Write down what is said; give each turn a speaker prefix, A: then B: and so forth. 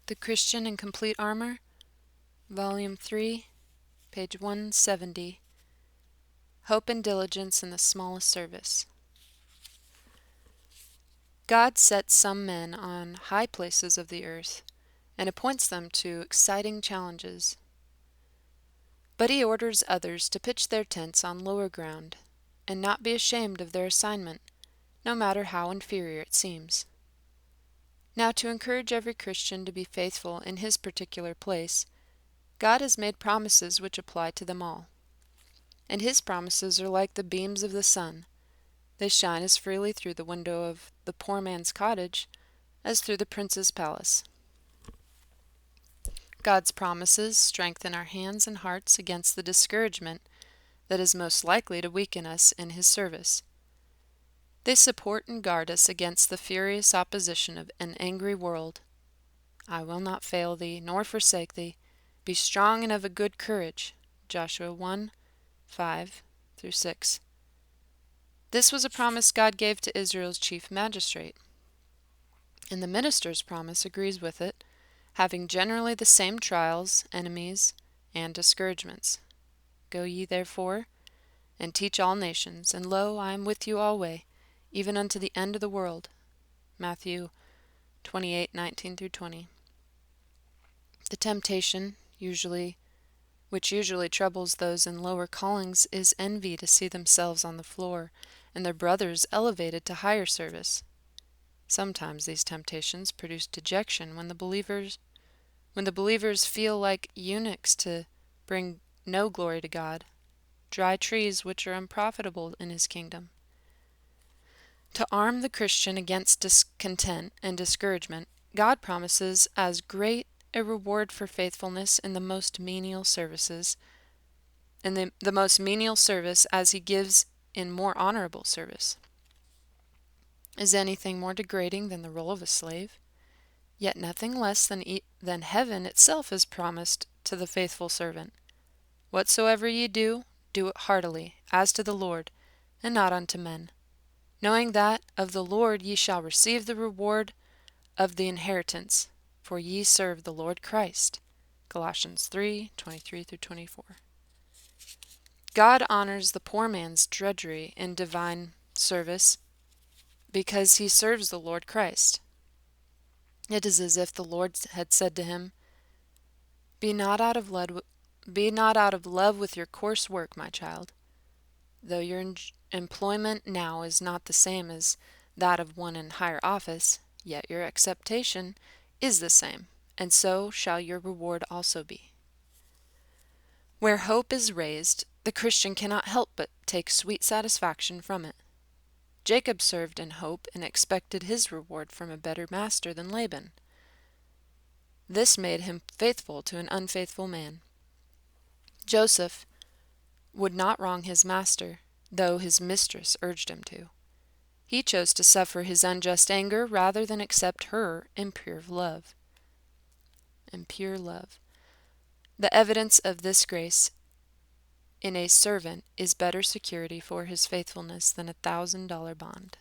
A: The Christian in Complete Armour, Volume 3, page 170. Hope and Diligence in the Smallest Service. God sets some men on high places of the earth and appoints them to exciting challenges. But he orders others to pitch their tents on lower ground and not be ashamed of their assignment, no matter how inferior it seems. Now, to encourage every Christian to be faithful in his particular place, God has made promises which apply to them all. And his promises are like the beams of the sun. They shine as freely through the window of the poor man's cottage as through the prince's palace. God's promises strengthen our hands and hearts against the discouragement that is most likely to weaken us in his service. They support and guard us against the furious opposition of an angry world. I will not fail thee, nor forsake thee. Be strong and of a good courage. Joshua 1:5-6. This was a promise God gave to Israel's chief magistrate, and the minister's promise agrees with it, having generally the same trials, enemies, and discouragements. Go ye therefore, and teach all nations, and lo, I am with you alway, even unto the end of the world. Matthew 28:19-20. The temptation, which usually troubles those in lower callings, is envy to see themselves on the floor, and their brothers elevated to higher service. Sometimes these temptations produce dejection when the believers feel like eunuchs to bring no glory to God, dry trees which are unprofitable in his kingdom. To arm the Christian against discontent and discouragement, God promises as great a reward for faithfulness in the most menial services, the most menial service as he gives in more honorable service. Is anything more degrading than the role of a slave? Yet nothing less than heaven itself is promised to the faithful servant. Whatsoever ye do, do it heartily, as to the Lord, and not unto men, knowing that of the Lord ye shall receive the reward of the inheritance, for ye serve the Lord Christ. Colossians 3:23-24. God honors the poor man's drudgery in divine service because he serves the Lord Christ. It is as if the Lord had said to him, Be not out of love with your coarse work, my child. Though your employment now is not the same as that of one in higher office, yet your acceptation is the same, and so shall your reward also be. Where hope is raised, the Christian cannot help but take sweet satisfaction from it. Jacob served in hope and expected his reward from a better master than Laban. This made him faithful to an unfaithful man. Joseph would not wrong his master, though his mistress urged him to. He chose to suffer his unjust anger rather than accept her impure love. The evidence of this grace in a servant is better security for his faithfulness than $1,000 bond.